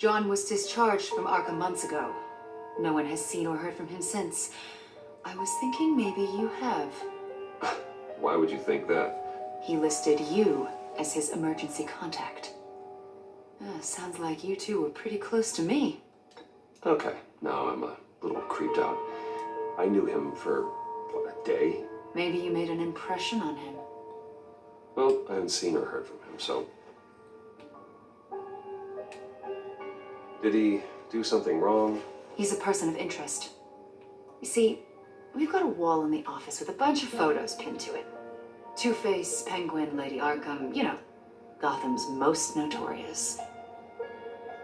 John was discharged from Arkham months ago. No one has seen or heard from him since. I was thinking maybe you have. Why would you think that? He listed you as his emergency contact. Sounds like you two were pretty close to me. Okay, now I'm a little creeped out. I knew him for, what, a day? Maybe you made an impression on him. Well, I haven't seen or heard from him, so... Did he do something wrong? He's a person of interest. You see, we've got a wall in the office with a bunch of photos pinned to it. Two-Face, Penguin, Lady Arkham, you know, Gotham's most notorious.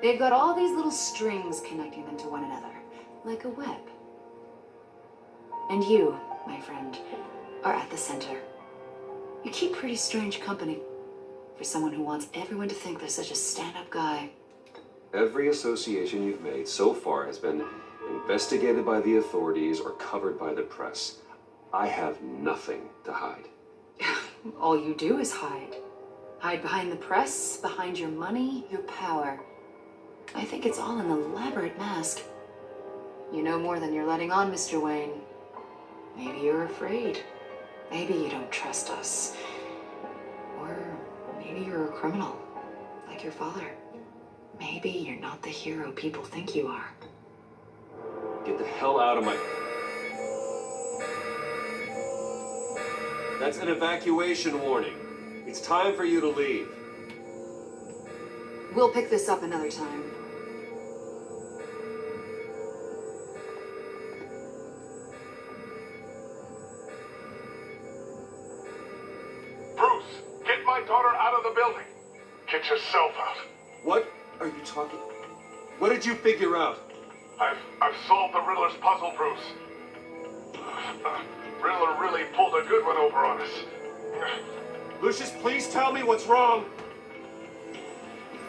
They've got all these little strings connecting them to one another, like a web. And you, my friend, are at the center. You keep pretty strange company for someone who wants everyone to think they're such a stand-up guy. Every association you've made so far has been investigated by the authorities or covered by the press. I have nothing to hide. All you do is hide. Hide behind the press, behind your money, your power. I think it's all an elaborate mask. You know more than you're letting on, Mr. Wayne. Maybe you're afraid. Maybe you don't trust us. Or maybe you're a criminal, like your father. Maybe you're not the hero people think you are. Get the hell out of my... That's an evacuation warning. It's time for you to leave. We'll pick this up another time. Bruce, get my daughter out of the building. Get yourself out. What are you talking... What did you figure out? I've solved the Riddler's puzzle, Bruce. Riddler really pulled a good one over on us. Lucius, please tell me what's wrong.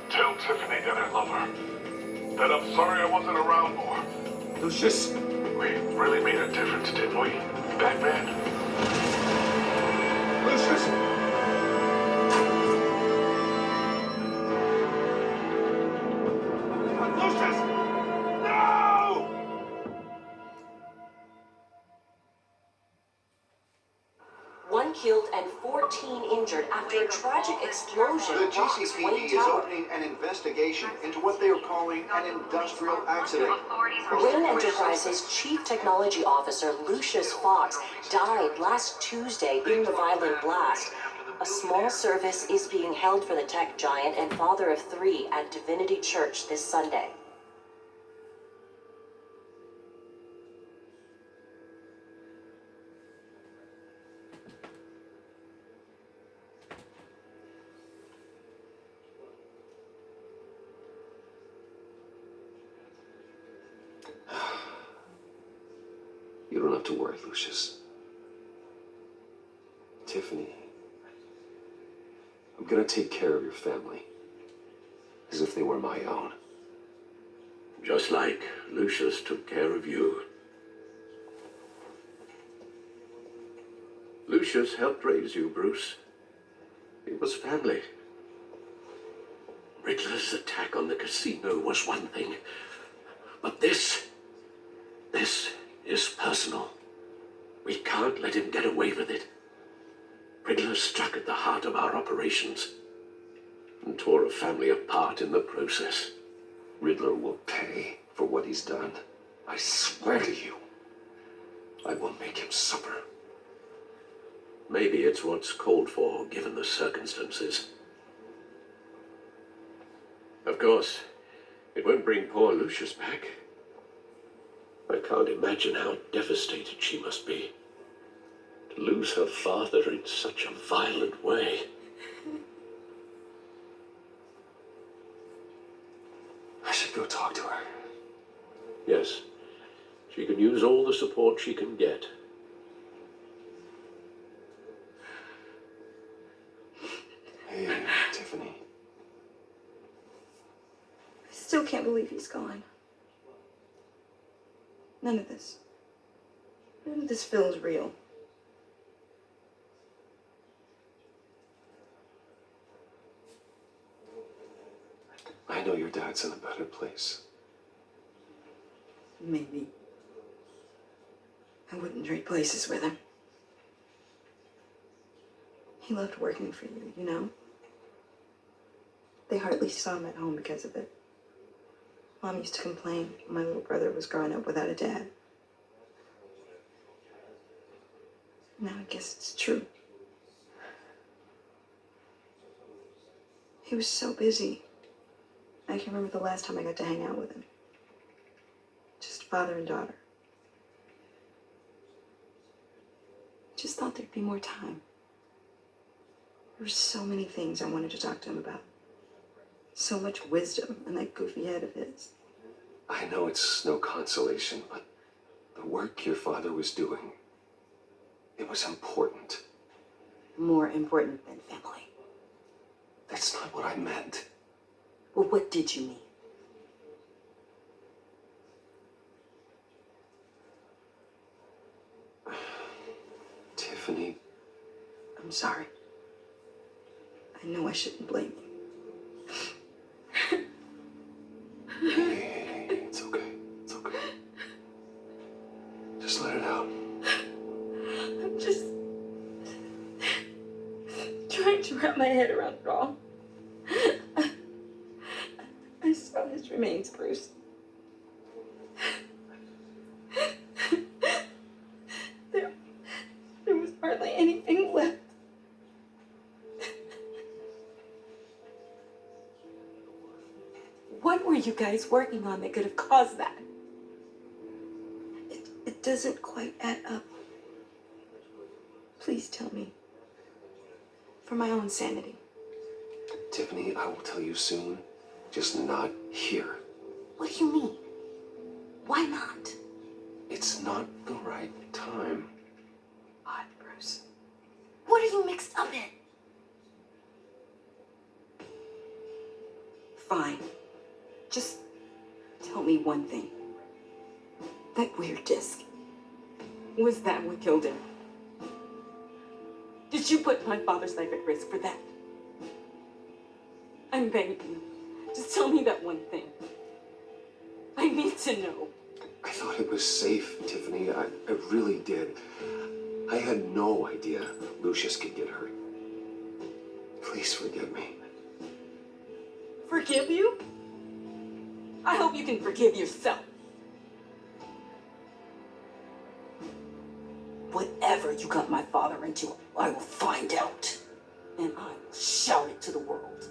Tell Tiffany that I love her. That I'm sorry I wasn't around more. Lucius? We really made a difference, didn't we, Batman? Lucius! Lucius! No! One killed and 14 injured after a tragic explosion The rocks GCPD Wayne is Tower. opening an investigation into what they are calling an industrial accident. Wayne Enterprises Chief Technology Officer Lucius Fox died last Tuesday in the violent blast. A small service is being held for the tech giant and father of three at Divinity Church this Sunday. You don't have to worry, Lucius. Tiffany, I'm gonna take care of your family. As if they were my own. Just like Lucius took care of you. Lucius helped raise you, Bruce. It was family. Riddler's attack on the casino was one thing. But this is personal. We can't let him get away with it. Riddler struck at the heart of our operations and tore a family apart in the process. Riddler will pay for what he's done. I swear to you, I will make him suffer. Maybe it's what's called for, given the circumstances. Of course, it won't bring poor Lucius back. I can't imagine how devastated she must be. To lose her father in such a violent way. I should go talk to her. Yes, she can use all the support she can get. Hey, Tiffany. I still can't believe he's gone. None of this feels real. I I know your dad's in a better place. Maybe. I wouldn't trade places with him. He loved working for you, you know? They hardly saw him at home because of it. Mom used to complain when my little brother was growing up without a dad. Now I guess it's true. He was so busy. I can remember the last time I got to hang out with him. Just father and daughter. Just thought there'd be more time. There were so many things I wanted to talk to him about. So much wisdom in that goofy head of his. I know it's no consolation, but the work your father was doing, it was important. More important than family. That's not what I meant. Well, what did you mean? Tiffany, I'm sorry. I know I shouldn't blame you. hey, it's okay. It's okay. Just let it out. I'm just trying to wrap my head around it all. I saw his remains, Bruce. There was hardly anything left. What were you guys working on that could have caused that? It doesn't quite add up. Please tell me. For my own sanity. Tiffany, I will tell you soon. Just not here. What do you mean? Why not? It's not the right time. Odd, Bruce. What are you mixed up in? Fine. Just tell me one thing. That weird disc. Was that what killed him? Did you put my father's life at risk for that? I'm begging you. Just tell me that one thing. I need to know. I thought it was safe, Tiffany. I really did. I had no idea Lucius could get hurt. Please forgive me. Forgive you? I hope you can forgive yourself. Whatever you got my father into, I will find out. And I will shout it to the world.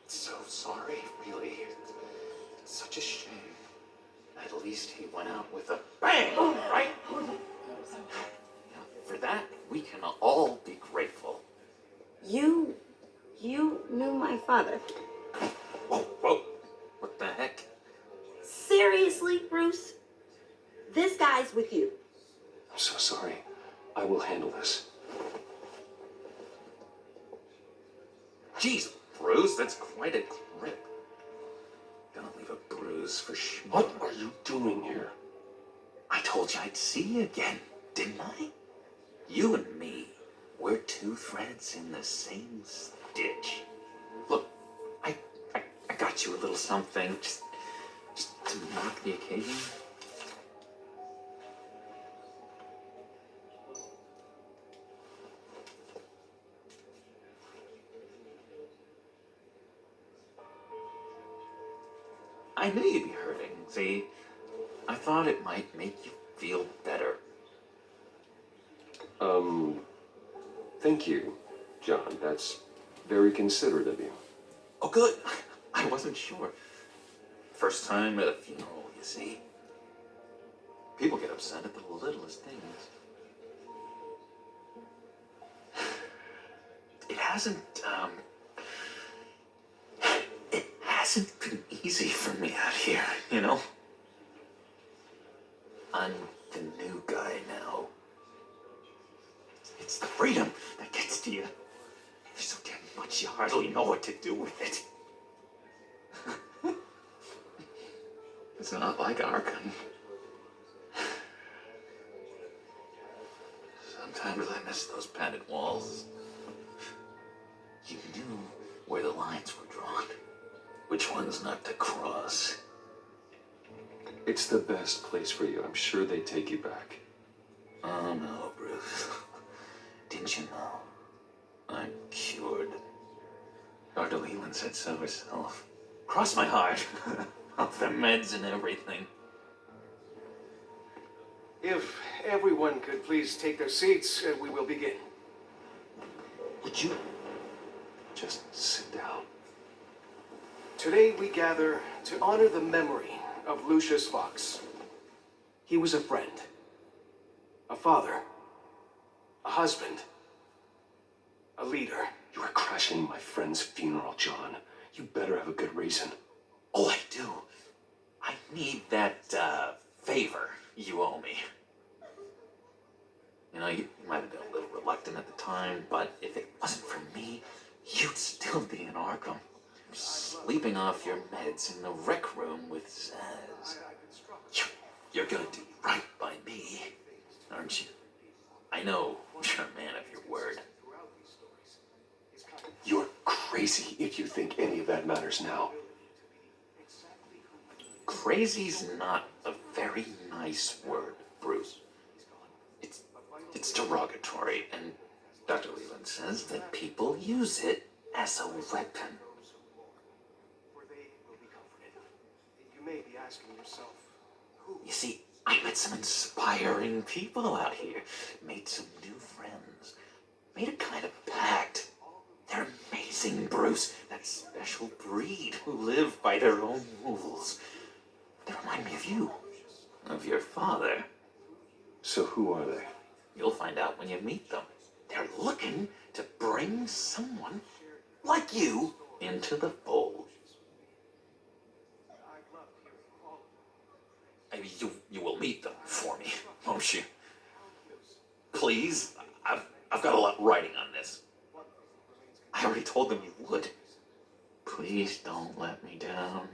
So sorry, really. It's such a shame. At least he went out with a bang, right? For that, we can all be grateful. You knew my father. Whoa, whoa. What the heck? Seriously, Bruce? This guy's with you. I'm so sorry. I will handle this. Jeez, Bruce, that's quite a grip. Gonna leave a bruise for sure. What are you doing here? I told you I'd see you again, didn't I? You and me, we're two threads in the same stitch. Look, I got you a little something, just to mark the occasion. I knew you'd be hurting, see? I thought it might make you feel better. Thank you, John. That's very considerate of you. Oh, good. I wasn't sure. First time at a funeral, you see. People get upset at the littlest things. It hasn't been easy for me out here, you know? I'm the new guy now. It's the freedom that gets to you. There's so damn much you hardly know what to do with it. It's not like Arkham. Sometimes I miss those padded walls. You knew where the lines were drawn, which ones not to cross. It's the best place for you. I'm sure they take you back. Oh no, Bruce. Didn't you know? I'm cured. Dr. Leland said so herself. Cross my heart. Off the meds and everything. If everyone could please take their seats, we will begin. Would you just sit down? Today we gather to honor the memory of Lucius Fox. He was a friend, a father, a husband, a leader. You are crashing my friend's funeral, John. You better have a good reason. Oh, I do. I need that, favor you owe me. You know, you might have been a little reluctant at the time, but if it wasn't for me, you'd still be in Arkham. Sleeping off your meds in the rec room with Zaz. You're gonna do right by me, aren't you? I know you're a man of your word. You're crazy if you think any of that matters now. Crazy's not a very nice word, Bruce. It's derogatory, and Dr. Leland says that people use it as a weapon. For they will be comforted. You may be asking yourself, who? You see, I met some inspiring people out here, made some new friends, made a kind of pact. They're amazing, Bruce. That special breed who live by their own rules. They remind me of you, of your father. So who are they? You'll find out when you meet them. They're looking to bring someone like you into the fold. I mean, you will meet them for me, won't you? Please, I've got a lot riding on this. I already told them you would. Please don't let me down.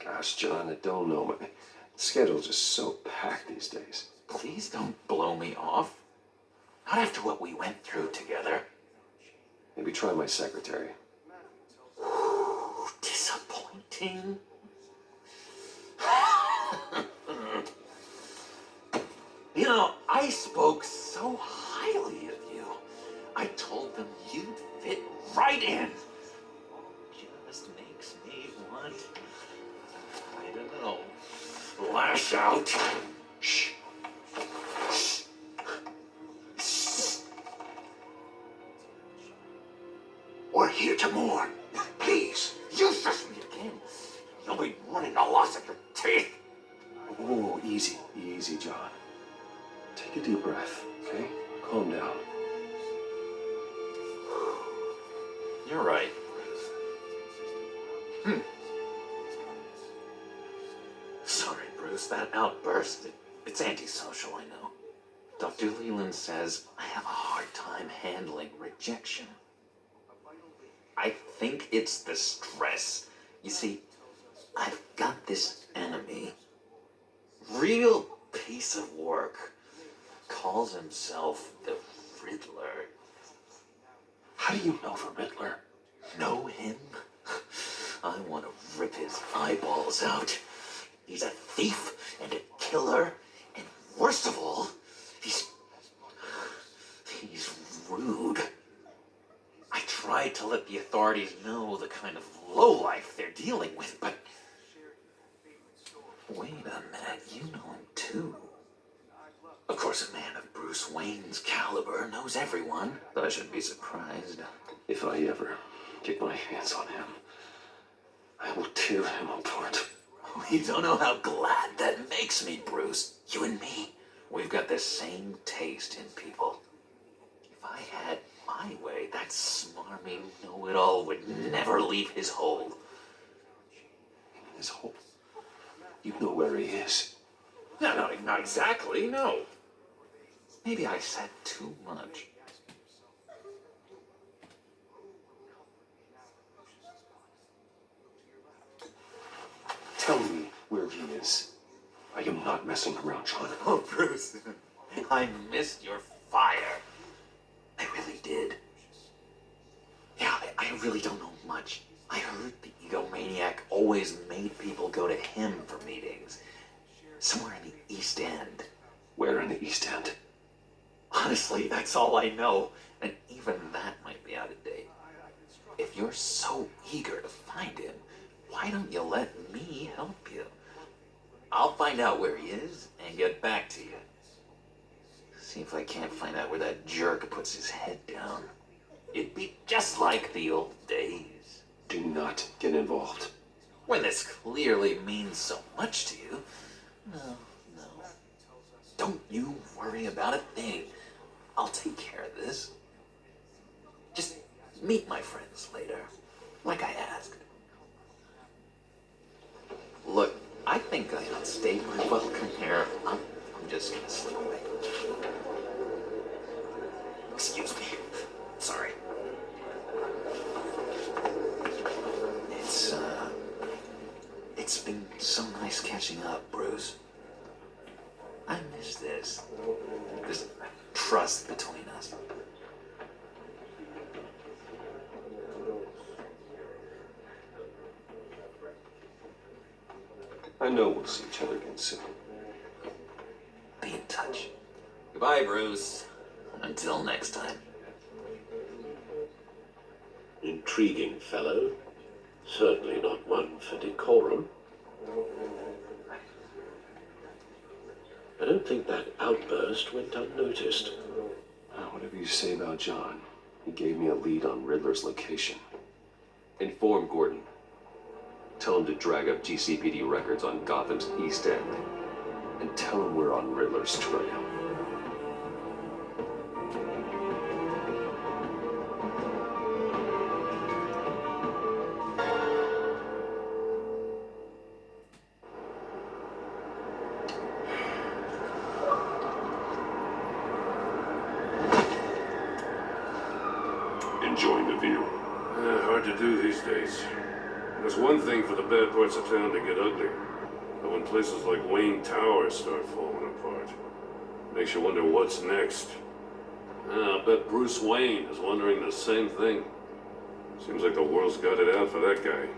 Gosh, John, I don't know. My schedule's just so packed these days. Please don't blow me off. Not after what we went through together. Maybe try my secretary. Disappointing. You know, I spoke so highly of you. I told them you'd fit right in. Just makes me want, I don't know, lash out. Shh. We're here to mourn. Please, use this me again. You'll be mourning the loss of your teeth. Oh, easy, easy, John. Take a deep breath, okay? Calm down. You're right. Sorry, Bruce, that outburst, it's antisocial, I know. Dr. Leland says I have a hard time handling rejection. I think it's the stress. You see, I've got this enemy. Real piece of work. Calls himself the Riddler. How do you know the Riddler? Know him? I want to rip his eyeballs out. He's a thief and a killer, and worst of all, he's rude. I tried to let the authorities know the kind of lowlife they're dealing with, but wait a minute, you know him too. Of course, a man of Bruce Wayne's caliber knows everyone, but I shouldn't be surprised. If I ever get my hands on him, I will tear him apart. You don't know how glad that makes me, Bruce. You and me, we've got the same taste in people. If I had my way, that smarmy know-it-all would never leave his hold. His hole. You know where he is. No, not exactly, no. Maybe I said too much. Tell me where he is. I am not messing around, John. Oh, Bruce, I missed your fire. I really did. Yeah, I really don't know much. I heard the egomaniac always made people go to him for meetings. Somewhere in the East End. Where in the East End? Honestly, that's all I know. And even that might be out of date. If you're so eager to find him, why don't you let me help you? I'll find out where he is and get back to you. See if I can't find out where that jerk puts his head down. It'd be just like the old days. Do not get involved. When this clearly means so much to you. No. Don't you worry about a thing. I'll take care of this. Just meet my friends later, like I asked. Look, I think I outstayed my welcome here. I'm just gonna slip away. Excuse me. Sorry. It's been so nice catching up, Bruce. I miss this trust between us. I know we'll see each other again soon. Be in touch. Goodbye, Bruce. Until next time. Intriguing fellow. Certainly not one for decorum. I don't think that outburst went unnoticed. Whatever you say about John, he gave me a lead on Riddler's location. Inform Gordon. Tell him to drag up GCPD records on Gotham's East End. And tell him we're on Riddler's trail. Enjoying the view. Hard to do these days. There's one thing for the bad parts of town to get ugly. But when places like Wayne Tower start falling apart, makes you wonder what's next. I bet Bruce Wayne is wondering the same thing. Seems like the world's got it out for that guy.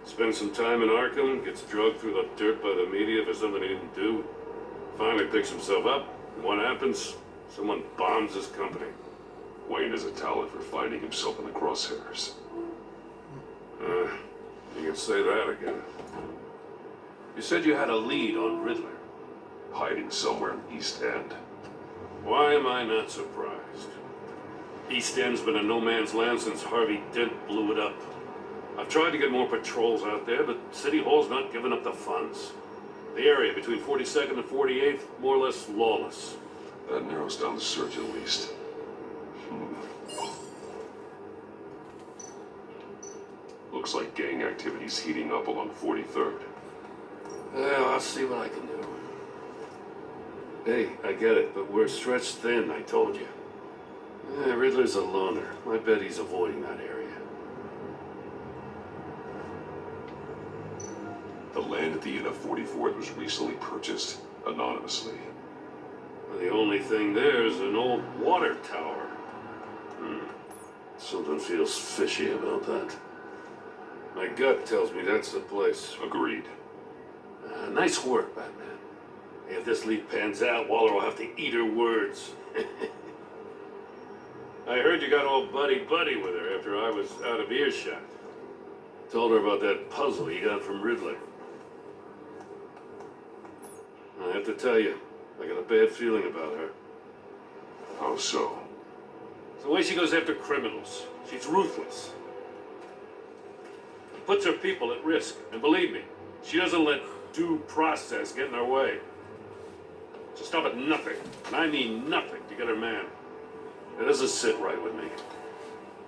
Spends some time in Arkham, gets drugged through the dirt by the media for something he didn't do. Finally picks himself up, and what happens? Someone bombs his company. Wayne has a talent for finding himself in the crosshairs. You can say that again. You said you had a lead on Riddler. Hiding somewhere in East End. Why am I not surprised? East End's been a no man's land since Harvey Dent blew it up. I've tried to get more patrols out there, but City Hall's not giving up the funds. The area between 42nd and 48th, more or less lawless. That narrows down the search at least. Looks like gang activity's heating up along 43rd. Well, I'll see what I can do. Hey, I get it, but we're stretched thin, I told you. Riddler's a loner. I bet he's avoiding that area. The land at the end of 44th was recently purchased anonymously. Well, the only thing there is an old water tower. Something feels fishy about that. My gut tells me that's the place. Agreed. Nice work, Batman. If this lead pans out, Waller will have to eat her words. I heard you got all buddy-buddy with her after I was out of earshot. Told her about that puzzle you got from Riddler. I have to tell you, I got a bad feeling about her. How so? It's the way she goes after criminals. She's ruthless. She puts her people at risk. And believe me, she doesn't let due process get in her way. She'll stop at nothing, and I mean nothing, to get her man. It doesn't sit right with me.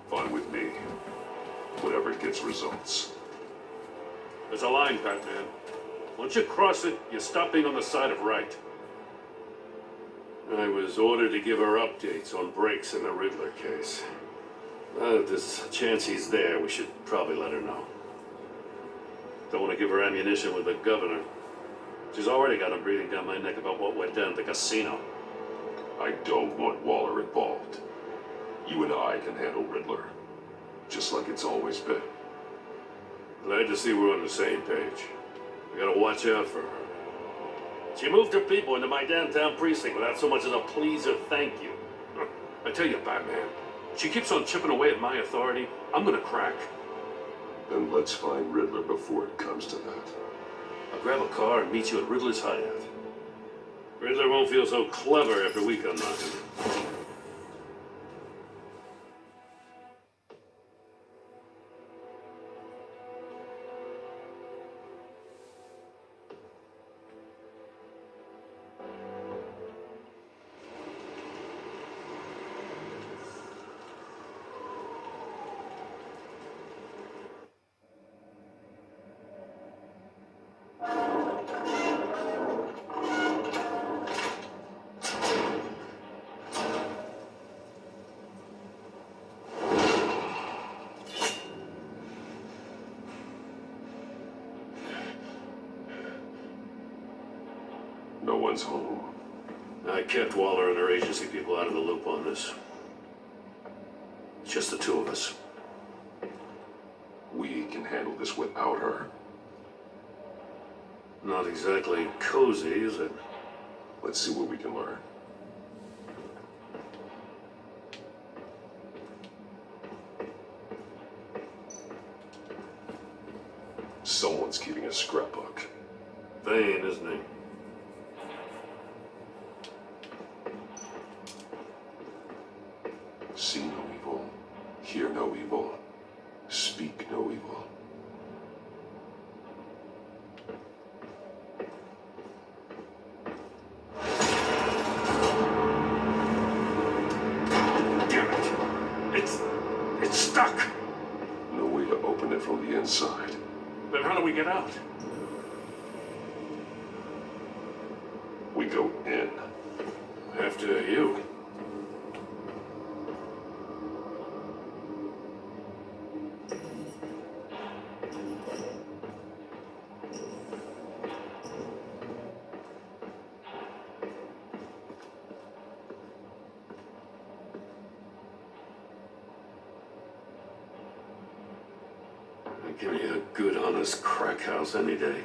Fine with me. Whatever gets results. There's a line, Batman. Once you cross it, you stop being on the side of right. I was ordered to give her updates on breaks in the Riddler case. If there's a chance he's there, we should probably let her know. Don't want to give her ammunition with the governor. She's already got him breathing down my neck about what went down at the casino. I don't want Waller involved. You and I can handle Riddler. Just like it's always been. Glad to see we're on the same page. We gotta watch out for her. She moved her people into my downtown precinct without so much as a please or thank you. I tell you, Batman, she keeps on chipping away at my authority, I'm gonna crack. Then let's find Riddler before it comes to that. I'll grab a car and meet you at Riddler's hideout. Riddler won't feel so clever after we come knocking. No one's home. I kept Waller and her agency people out of the loop on this. It's just the two of us. We can handle this without her. Not exactly cozy, is it? Let's see what we can learn. Someone's keeping a scrapbook. Vane, isn't he? See no evil, hear no evil, speak no evil. Damn it! It's stuck! No way to open it from the inside. Then how do we get out? We go in. After you. Give me a good, honest crack house any day.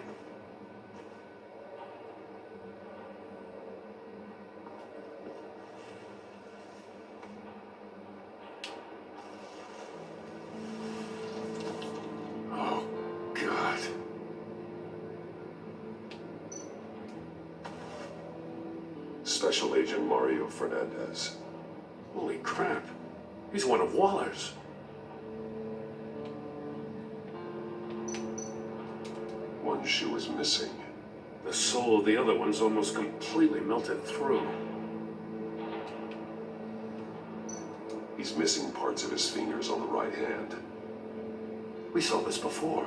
Oh, God. Special Agent Mario Fernandez. Holy crap. He's one of Waller's. One shoe is missing. The soul of the other one's almost completely melted through. He's missing parts of his fingers on the right hand. We saw this before.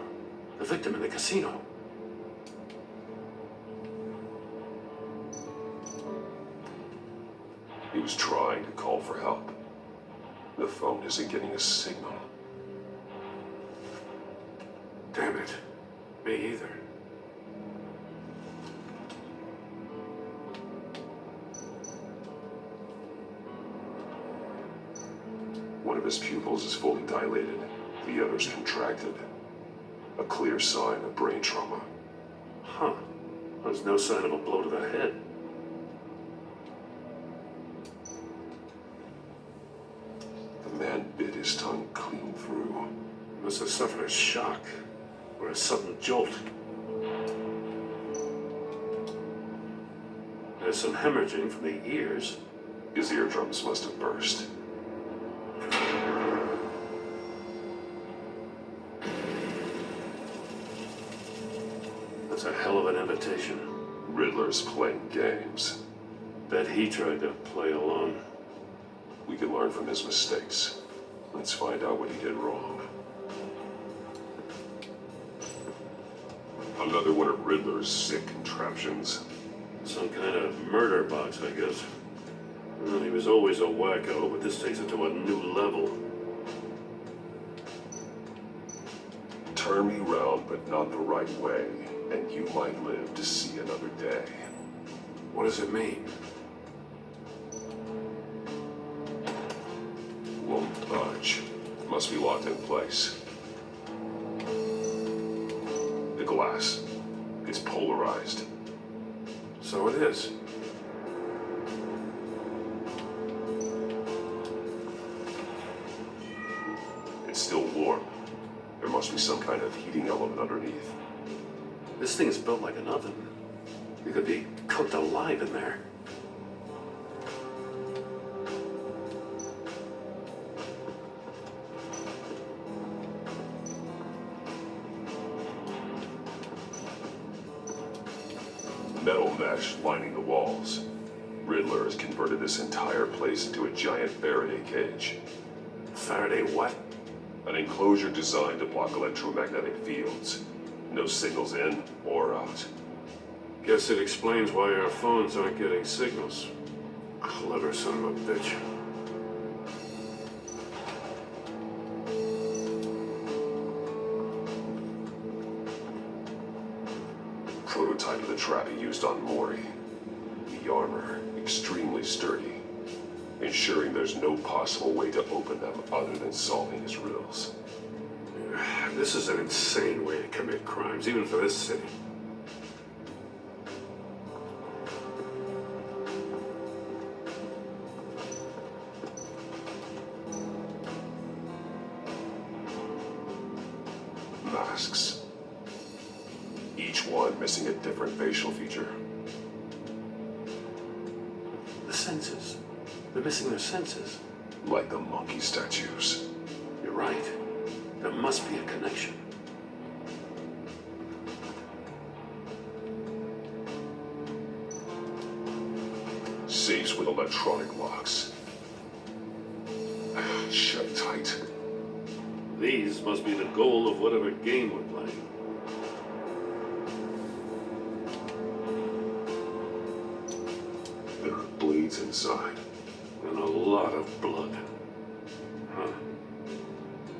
The victim in the casino. He was trying to call for help. The phone isn't getting a signal. Damn it. Me either. One of his pupils is fully dilated. The other's contracted. A clear sign of brain trauma. Huh. There's no sign of a blow to the head. The man bit his tongue clean through. Must have suffered a shock. Or a sudden jolt. There's some hemorrhaging from the ears. His eardrums must have burst. That's a hell of an invitation. Riddler's playing games. Bet he tried to play along. We can learn from his mistakes. Let's find out what he did wrong. Another one of Riddler's sick contraptions. Some kind of murder box, I guess. Well, he was always a wacko, but this takes it to a new level. Turn me round, but not the right way, and you might live to see another day. What does it mean? Won't budge. Must be locked in place. The glass. It's polarized. So it is. It's still warm. There must be some kind of heating element underneath. This thing is built like an oven. You could be cooked alive in there. Metal mesh lining the walls. Riddler has converted this entire place into a giant Faraday cage. Faraday what? An enclosure designed to block electromagnetic fields. No signals in or out. Guess it explains why our phones aren't getting signals. Clever son of a bitch. Prototype of the trap he used on Mori. The armor, extremely sturdy, ensuring there's no possible way to open them other than solving his riddles. This is an insane way to commit crimes, even for this city. Masks. Each one missing a different facial feature. The senses. They're missing their senses. Like the monkey statues. You're right. There must be a connection. Safes with electronic locks. Shut tight. These must be the goal of whatever game we're playing. There are blades inside. And a lot of blood. Huh.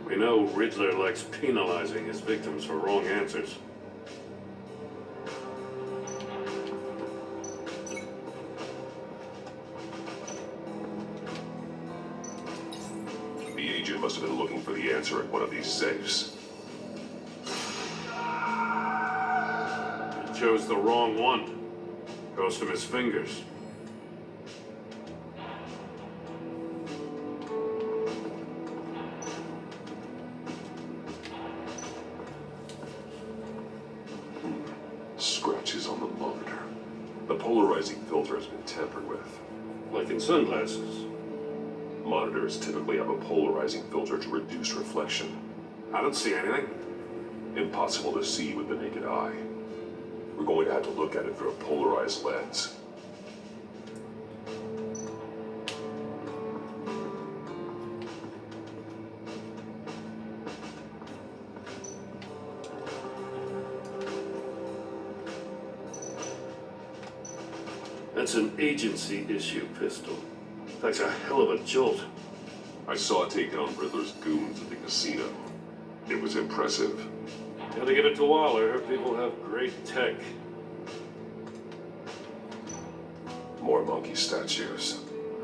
We know Riddler likes penalizing his victims for wrong answers. The agent must have been looking for the answer at one of these safes. He chose the wrong one. Cost him his fingers. Scratches on the monitor. The polarizing filter has been tampered with. Like in sunglasses. Monitors typically have a polarizing filter to reduce reflection. I don't see anything. Impossible to see with the naked eye. We're going to have to look at it through a polarized lens. That's an agency issue pistol. That's a hell of a jolt. I saw it take down Riddler's goons at the casino. It was impressive. Gotta give it to Waller. Her people have great tech. More monkey statues.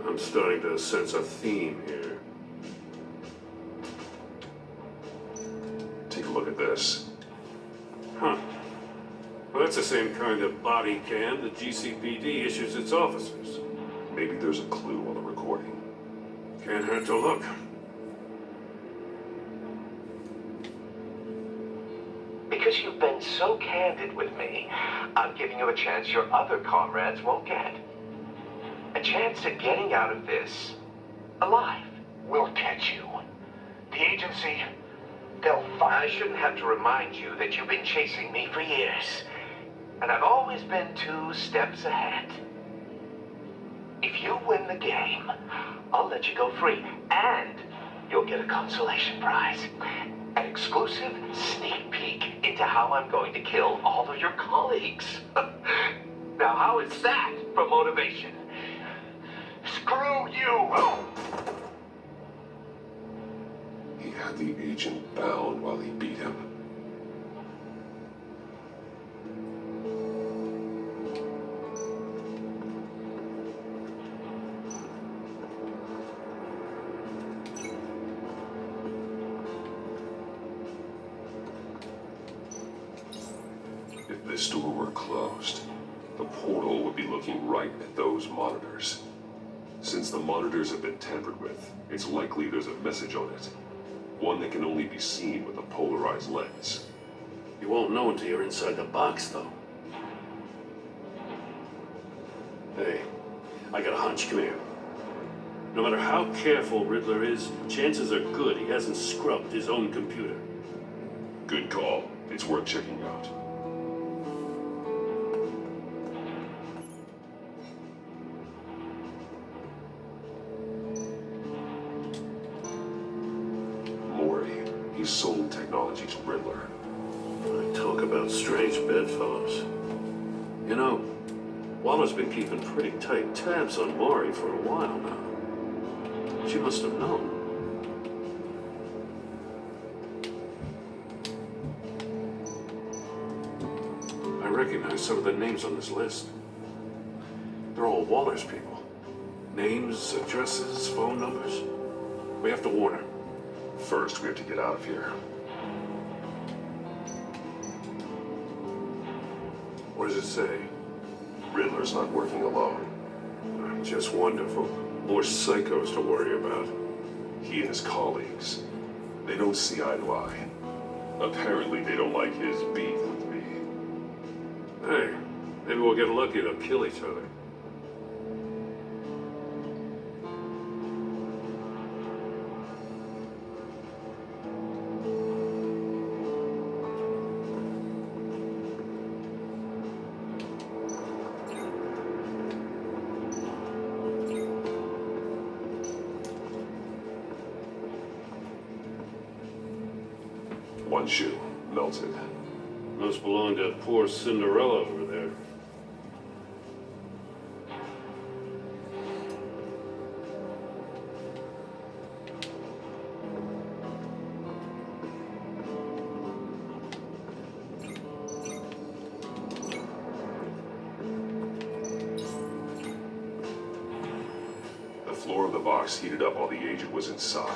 I'm starting to sense a theme here. Take a look at this. Huh. Well, that's the same kind of body cam the GCPD issues its officers. Maybe there's a clue on the recording. Can't hurt to look. Because you've been so candid with me, I'm giving you a chance your other comrades won't get. A chance at getting out of this alive. We'll catch you. The agency, they'll find... I shouldn't have to remind you that you've been chasing me for years. And I've always been 2 steps ahead. If you win the game, I'll let you go free. And you'll get a consolation prize. An exclusive sneak peek into how I'm going to kill all of your colleagues. Now, how is that for motivation? Screw you! He had the agent bound while he beat him. store were closed, the portal would be looking right at those monitors. Since the monitors have been tampered with, it's likely there's a message on it. One that can only be seen with a polarized lens. You won't know until you're inside the box, though. Hey, I got a hunch. Come here. No matter how careful Riddler is, chances are good he hasn't scrubbed his own computer. Good call. It's worth checking out. Mori, he sold technology to Riddler. Talk about strange bedfellows. You know, Waller's been keeping pretty tight tabs on Maury for a while now. She must have known. I recognize some of the names on this list. They're all Waller's people. Names, addresses, phone numbers. We have to warn her. First, we have to get out of here. What does it say? Riddler's not working alone. Just wonderful. More psychos to worry about. He and his colleagues, they don't see eye to eye. Apparently, they don't like his beef with me. Hey, maybe we'll get lucky they'll kill each other. One shoe, melted. Must belong to poor Cinderella over there. The floor of the box heated up while the agent was inside.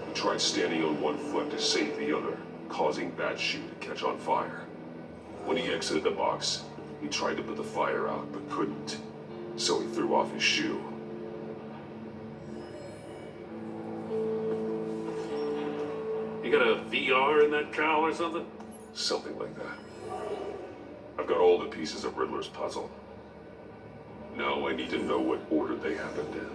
He tried standing on one foot to save the other, causing that shoe to catch on fire. When he exited the box, he tried to put the fire out, but couldn't. So he threw off his shoe. You got a VR in that cowl or something? Something like that. I've got all the pieces of Riddler's puzzle. Now I need to know what order they happened in.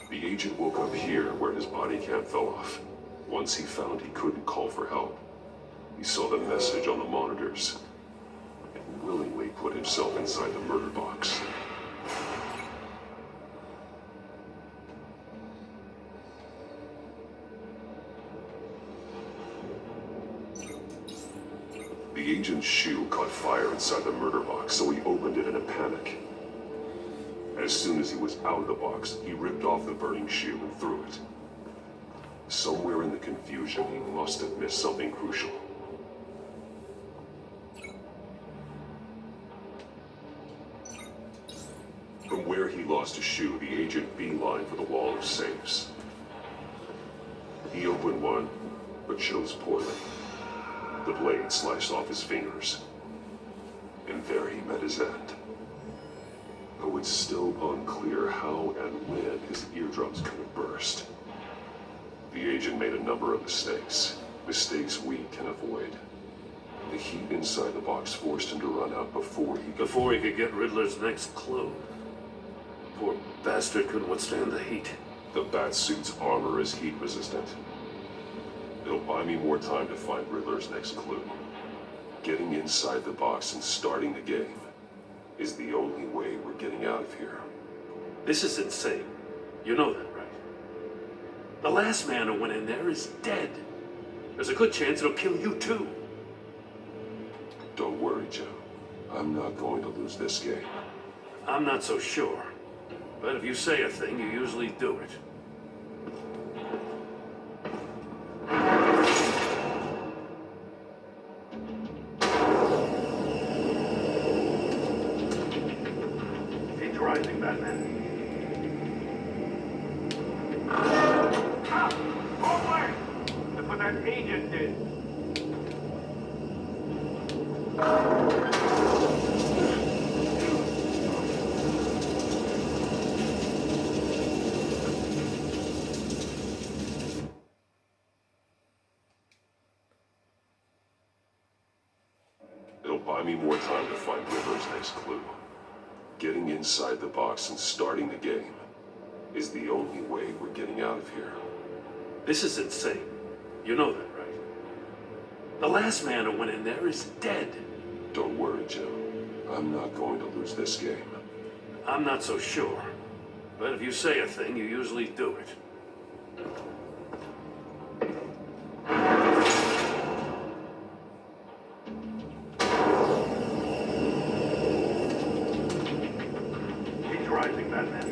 The agent woke up here where his body cam fell off. Once he found he couldn't call for help, he saw the message on the monitors and willingly put himself inside the murder box. The agent's shoe caught fire inside the murder box, so he opened it in a panic. As soon as he was out of the box, he ripped off the burning shoe and threw it. Somewhere in the confusion, he must have missed something crucial. From where he lost a shoe, the agent beelined for the wall of safes. He opened one, but chose poorly. The blade sliced off his fingers. And there he met his end. Though it's still unclear how and when his eardrums could have burst. The agent made a number of mistakes. Mistakes we can avoid. The heat inside the box forced him to run out before he could get Riddler's next clue. Poor bastard couldn't withstand the heat. The Batsuit's armor is heat resistant. It'll buy me more time to find Riddler's next clue. Getting inside the box and starting the game is the only way we're getting out of here. This is insane. You know that, right? The last man who went in there is dead. There's a good chance it'll kill you too. Don't worry, Joe. I'm not going to lose this game. I'm not so sure. But if you say a thing, you usually do it. rising, Batman. Ah! Wrong way! That's what that agent did. It'll buy me more time to find Riddler's next clue. Getting inside the box and starting the game is the only way we're getting out of here. This is insane. You know that, right? The last man who went in there is dead. Don't worry, Joe. I'm not going to lose this game. I'm not so sure. But if you say a thing, you usually do it. He's rising, Batman.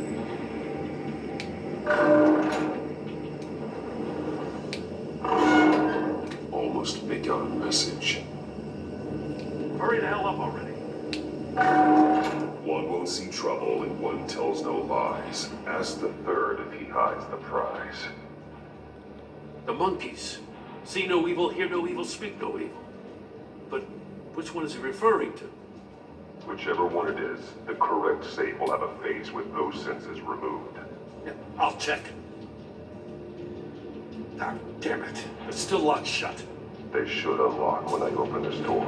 Almost begun message. Hurry the hell up already. One won't see trouble and one tells no lies. Ask the third if he hides the prize. The monkeys. See no evil, hear no evil, speak no evil. But which one is he referring to? Whichever one it is, the correct safe will have a phase with those senses removed. Yeah, I'll check. Ah, damn it. It's still locked shut. They should unlock when I open this door.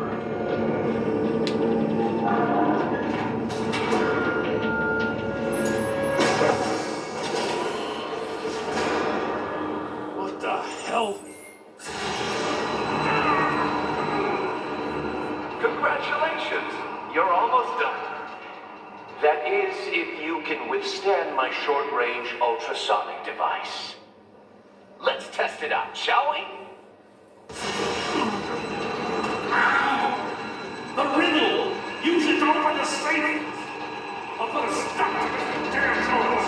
What the hell? Congratulations! You're almost done. That is, if you can withstand my short-range ultrasonic device. Let's test it out, shall we? The riddle! Use it to open the safe! I'll put a stop to this damn doors!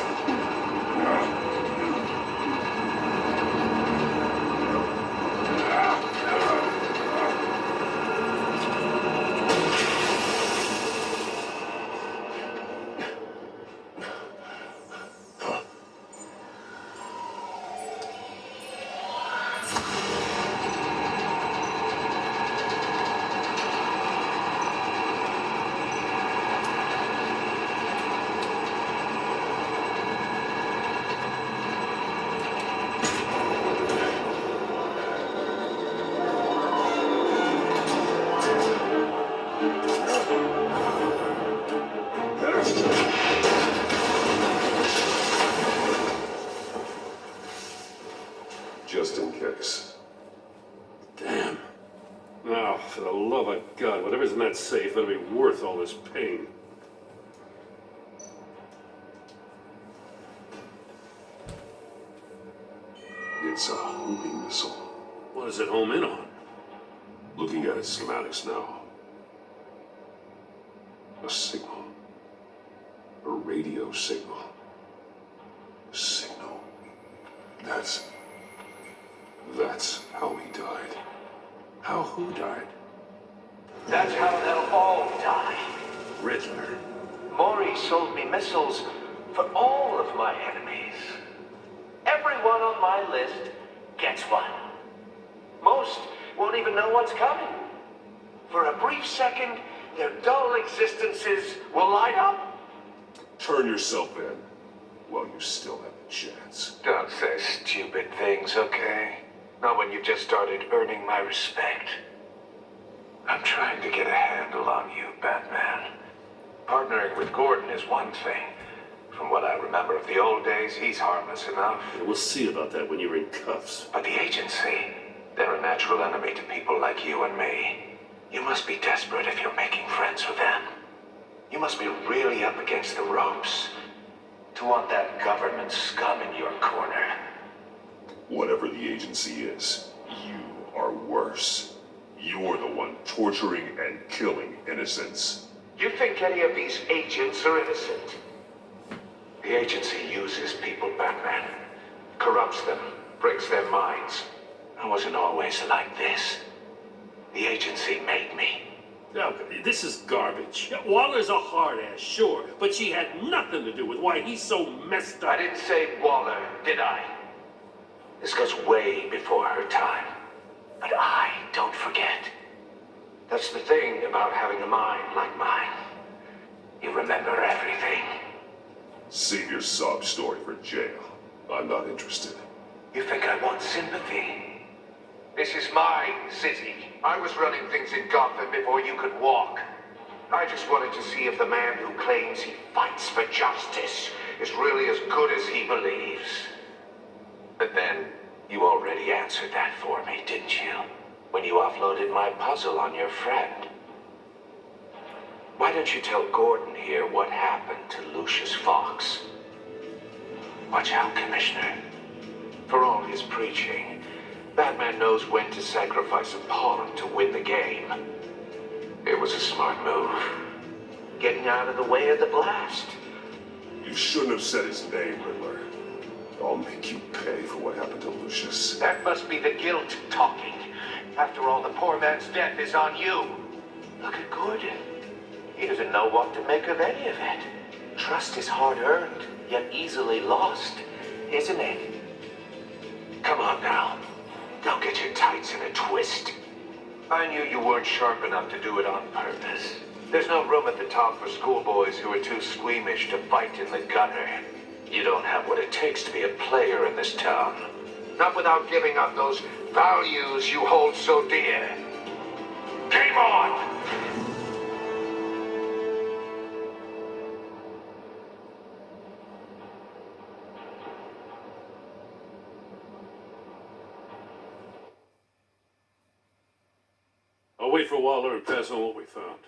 Just in case. Damn. Now, for the love of God, whatever's in that safe better be worth all this pain. It's a homing missile. What does it home in on? Looking at its schematics now. A signal. A radio signal. Signal. That's how he died. How who died? That's how they'll all die. Riddler. Maury sold me missiles for all of my enemies. Everyone on my list gets one. Most won't even know what's coming. For a brief second, their dull existences will light up. Turn yourself in while you still have a chance. Don't say stupid things, okay? Not when you've just started earning my respect. I'm trying to get a handle on you, Batman. Partnering with Gordon is one thing. From what I remember of the old days, he's harmless enough. We'll see about that when you're in cuffs. But the agency, they're a natural enemy to people like you and me. You must be desperate if you're making friends with them. You must be really up against the ropes to want that government scum in your corner. Whatever the agency is, you are worse. You're the one torturing and killing innocents. You think any of these agents are innocent? The agency uses people, Batman. Corrupts them, breaks their minds. I wasn't always like this. The agency made me. No, this is garbage. Waller's a hard ass, sure, but she had nothing to do with why he's so messed up. I didn't say Waller, did I? This goes way before her time. But I don't forget. That's the thing about having a mind like mine. You remember everything. Save your sob story for jail. I'm not interested. You think I want sympathy? This is my city. I was running things in Gotham before you could walk. I just wanted to see if the man who claims he fights for justice is really as good as he believes. But then, you already answered that for me, didn't you? When you offloaded my puzzle on your friend. Why don't you tell Gordon here what happened to Lucius Fox? Watch out, Commissioner. For all his preaching, Batman knows when to sacrifice a pawn to win the game. It was a smart move. Getting out of the way of the blast. You shouldn't have said his name, Riddler. I'll make you pay for what happened to Lucius. That must be the guilt talking. After all, the poor man's death is on you. Look at Gordon. He doesn't know what to make of any of it. Trust is hard-earned, yet easily lost, isn't it? Come on now. Don't get your tights in a twist. I knew you weren't sharp enough to do it on purpose. There's no room at the top for schoolboys who are too squeamish to fight in the gutter. You don't have what it takes to be a player in this town. Not without giving up those values you hold so dear. Game on! I'll wait for Waller and pass on what we found.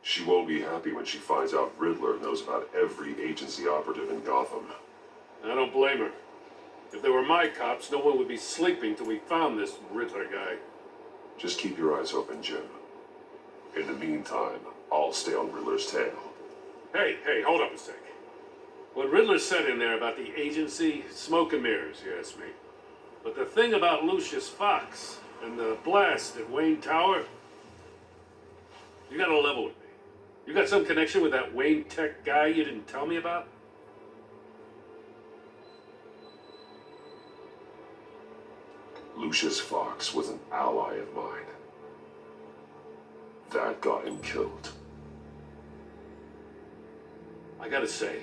She won't be happy when she finds out Riddler knows about every agency operative in Gotham. I don't blame her. If they were my cops, no one would be sleeping till we found this Riddler guy. Just keep your eyes open, Jim. In the meantime, I'll stay on Riddler's tail. Hey, hold up a sec. What Riddler said in there about the agency, smoke and mirrors, you ask me. But the thing about Lucius Fox and the blast at Wayne Tower, you gotta level with me. You got some connection with that Wayne Tech guy you didn't tell me about? Lucius Fox was an ally of mine. That got him killed. I gotta say,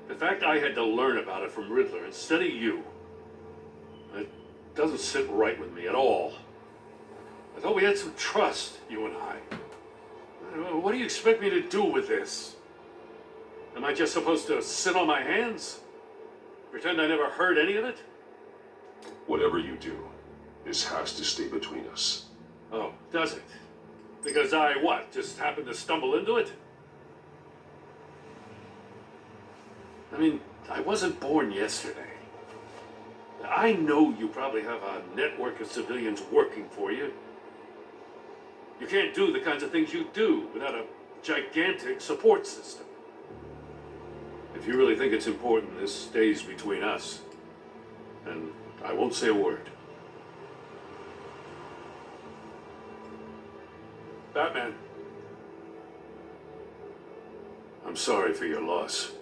the fact I had to learn about it from Riddler instead of you, it doesn't sit right with me at all. I thought we had some trust, you and I. What do you expect me to do with this? Am I just supposed to sit on my hands? Pretend I never heard any of it? Whatever you do, this has to stay between us. Oh, does it? Because I, what, just happened to stumble into it? I mean, I wasn't born yesterday. I know you probably have a network of civilians working for you. You can't do the kinds of things you do without a gigantic support system. If you really think it's important this stays between us, then I won't say a word. Batman, I'm sorry for your loss.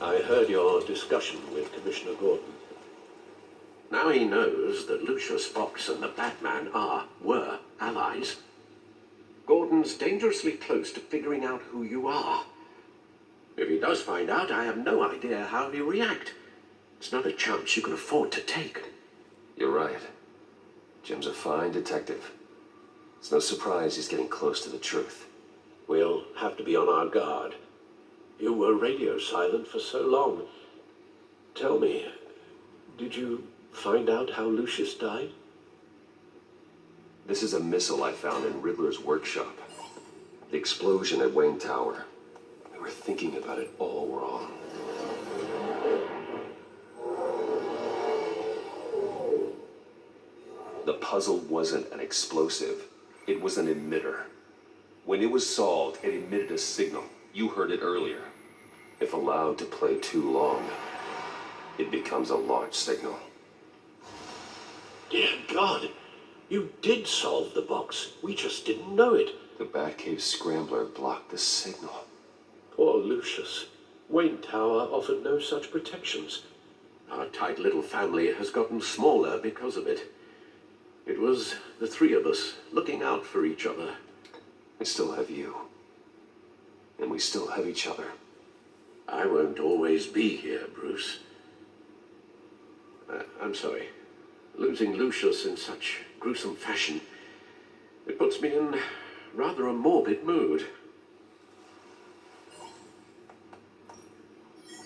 I heard your discussion with Commissioner Gordon. Now he knows that Lucius Fox and the Batman were allies. Gordon's dangerously close to figuring out who you are. If he does find out, I have no idea how he'll react. It's not a chance you can afford to take. You're right. Jim's a fine detective. It's no surprise he's getting close to the truth. We'll have to be on our guard. You were radio silent for so long. Tell me, did you find out how Lucius died? This is a missile I found in Riddler's workshop. The explosion at Wayne Tower. We were thinking about it all wrong. The puzzle wasn't an explosive. It was an emitter. When it was solved, it emitted a signal. You heard it earlier. If allowed to play too long, it becomes a launch signal. Dear God, you did solve the box. We just didn't know it. The Batcave Scrambler blocked the signal. Poor Lucius. Wayne Tower offered no such protections. Our tight little family has gotten smaller because of it. It was the three of us looking out for each other. We still have you. And we still have each other. I won't always be here, Bruce. I'm sorry. Losing Lucius in such gruesome fashion, it puts me in rather a morbid mood.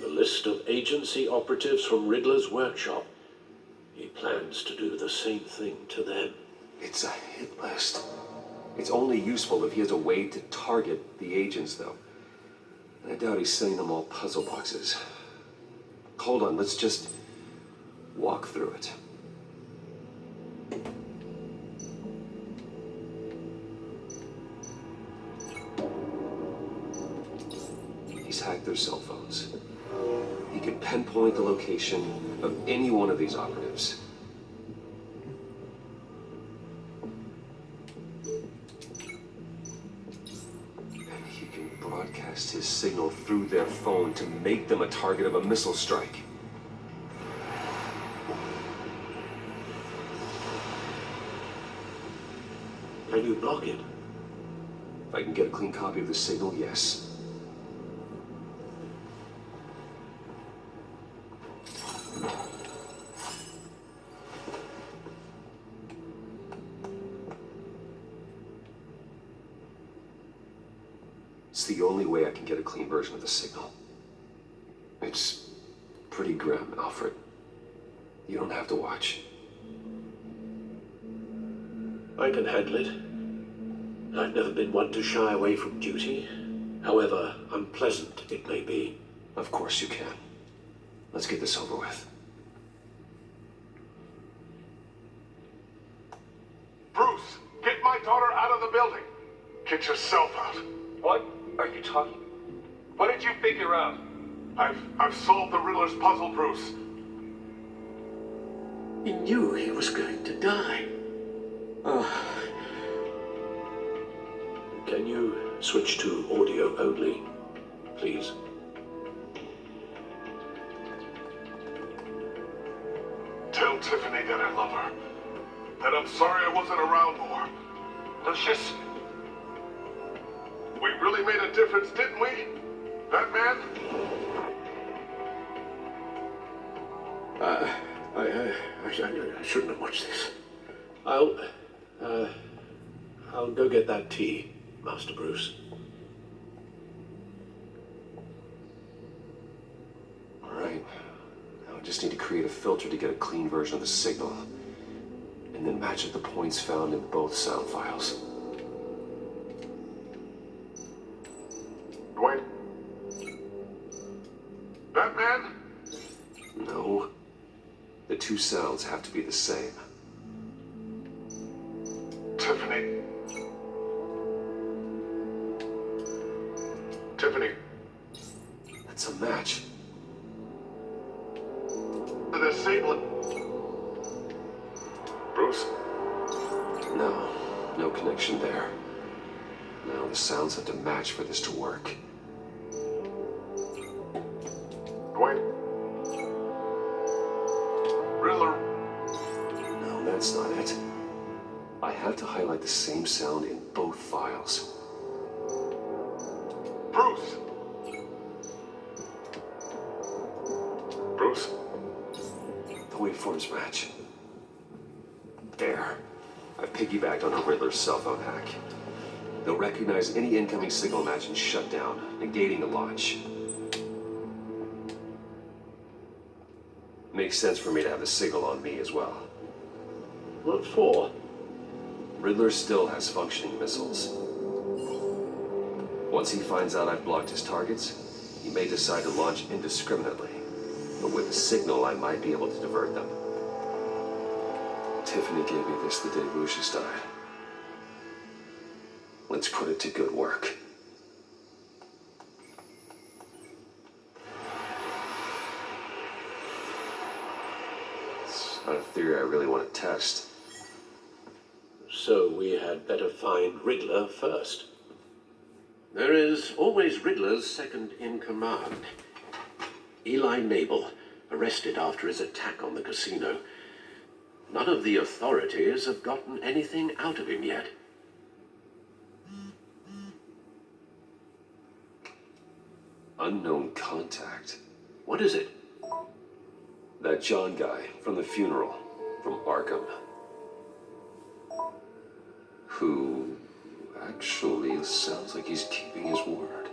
The list of agency operatives from Riddler's workshop. He plans to do the same thing to them. It's a hit list. It's only useful if he has a way to target the agents, though. And I doubt he's sending them all puzzle boxes. Hold on, let's just walk through it. He's hacked their cell phones. He could pinpoint the location of any one of these operatives. And he can broadcast his signal through their phone to make them a target of a missile strike. Can you block it? If I can get a clean copy of the signal, yes. It's the only way I can get a clean version of the signal. It's pretty grim, Alfred. You don't have to watch. I can handle it. I've never been one to shy away from duty, however unpleasant it may be. Of course you can. Let's get this over with. Bruce, get my daughter out of the building. Get yourself out. What are you talking? What did you figure out? I've solved the Riddler's puzzle, Bruce. He knew he was going to die. Can you switch to audio only, please? Tell Tiffany that I love her. That I'm sorry I wasn't around more. Lucius? We really made a difference, didn't we? Batman? I shouldn't have watched this. I'll go get that tea, Master Bruce. All right. Now I just need to create a filter to get a clean version of the signal. And then match up the points found in both sound files. Dwayne? Batman? No. The two sounds have to be the same. Tiffany. Tiffany. That's a match. Disable it. Bruce? No. No connection there. Now the sounds have to match for this to work. Dwayne? Riddler? No, that's not it. I have to highlight the same sound in both files. Bruce? Bruce? The waveforms match. There. I've piggybacked on a Riddler's cell phone hack. They'll recognize any incoming signal match and shut down, negating the launch. Makes sense for me to have the signal on me as well. What for? Riddler still has functioning missiles. Once he finds out I've blocked his targets, he may decide to launch indiscriminately. But with a signal, I might be able to divert them. Tiffany gave me this the day Lucius died. Let's put it to good work. It's not a theory I really want to test. So we had better find Riddler first. There is always Riddler's second in command. Eli Nabel, arrested after his attack on the casino. None of the authorities have gotten anything out of him yet. Unknown contact. What is it? That John guy from the funeral, from Arkham. Who actually sounds like he's keeping his word.